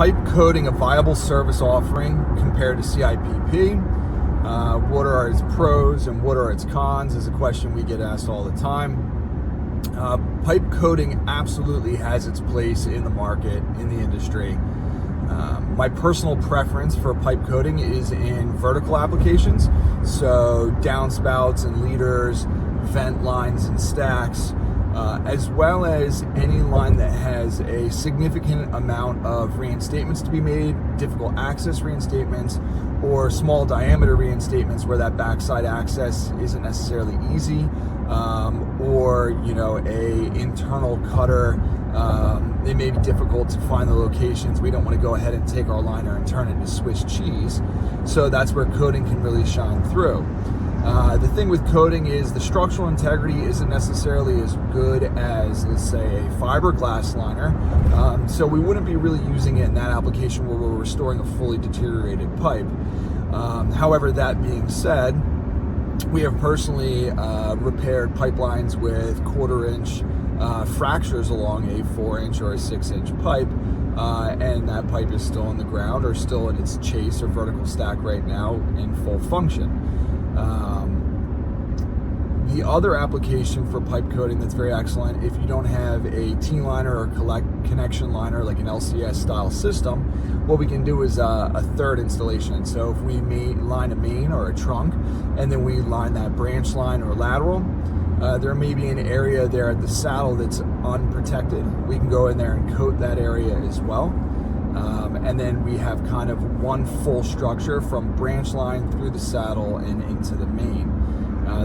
Pipe coating a viable service offering compared to CIPP? What are its pros and what are its cons is a question we get asked all the time. Pipe coating absolutely has its place in the market, in the industry. My personal preference for pipe coating is in vertical applications, so downspouts and leaders, vent lines and stacks, as well as any line that has a significant amount of reinstatements to be made, difficult access reinstatements, or small diameter reinstatements where that backside access isn't necessarily easy, or a internal cutter. It may be difficult to find the locations. We don't want to go ahead and take our liner and turn it into Swiss cheese. So that's where coating can really shine through. The thing with coating is the structural integrity isn't necessarily as good as, let's say, a fiberglass liner. So we wouldn't be really using it in that application where we're restoring a fully deteriorated pipe. However, that being said, we have personally repaired pipelines with 1/4 inch fractures along a 4-inch or a 6-inch pipe, and that pipe is still in the ground or still in its chase or vertical stack right now in full function. The other application for pipe coating that's very excellent, if you don't have a T-liner or connection liner like an LCS style system, what we can do is a third installation. So if we line a main or a trunk, and then we line that branch line or lateral, there may be an area there at the saddle that's unprotected. We can go in there and coat that area as well. And then we have kind of one full structure from branch line through the saddle and into the main.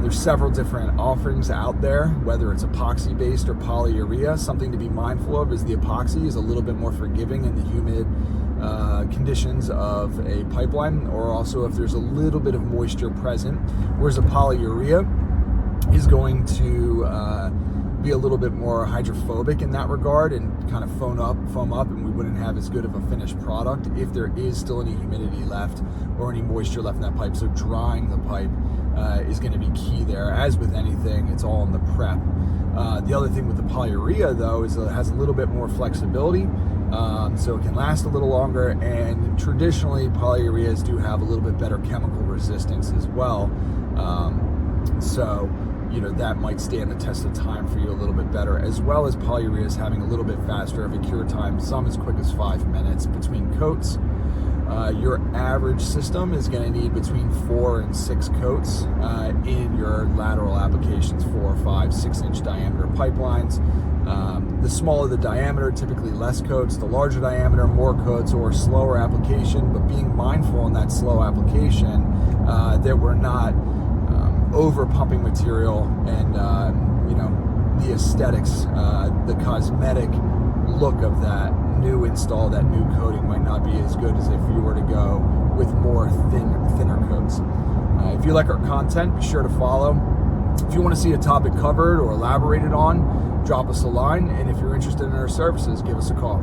There's several different offerings out there, whether it's epoxy based or polyurea. Something to be mindful of is the epoxy is a little bit more forgiving in the humid conditions of a pipeline, or also if there's a little bit of moisture present, whereas a polyurea is going to be a little bit more hydrophobic in that regard and kind of foam up, and we wouldn't have as good of a finished product if there is still any humidity left or any moisture left in that pipe. So drying the pipe is going to be key there. As with anything, it's all in the prep. The other thing with the polyurea though is it has a little bit more flexibility, so it can last a little longer, and traditionally polyureas do have a little bit better chemical resistance as well. So that might stand the test of time for you a little bit better, as well as polyureas having a little bit faster of a cure time, some as quick as 5 minutes between coats. Your average system is going to need between 4 and 6 coats in your lateral applications, 4, 5, 6-inch diameter pipelines. The smaller the diameter, typically less coats. The larger diameter, more coats or slower application, but being mindful in that slow application that we're not over pumping material, and the aesthetics, the cosmetic look of that new install, that new coating might not be as good as if you were to go with more thinner coats. If you like our content, be sure to follow. If you want to see a topic covered or elaborated on, drop us a line, and if you're interested in our services, give us a call.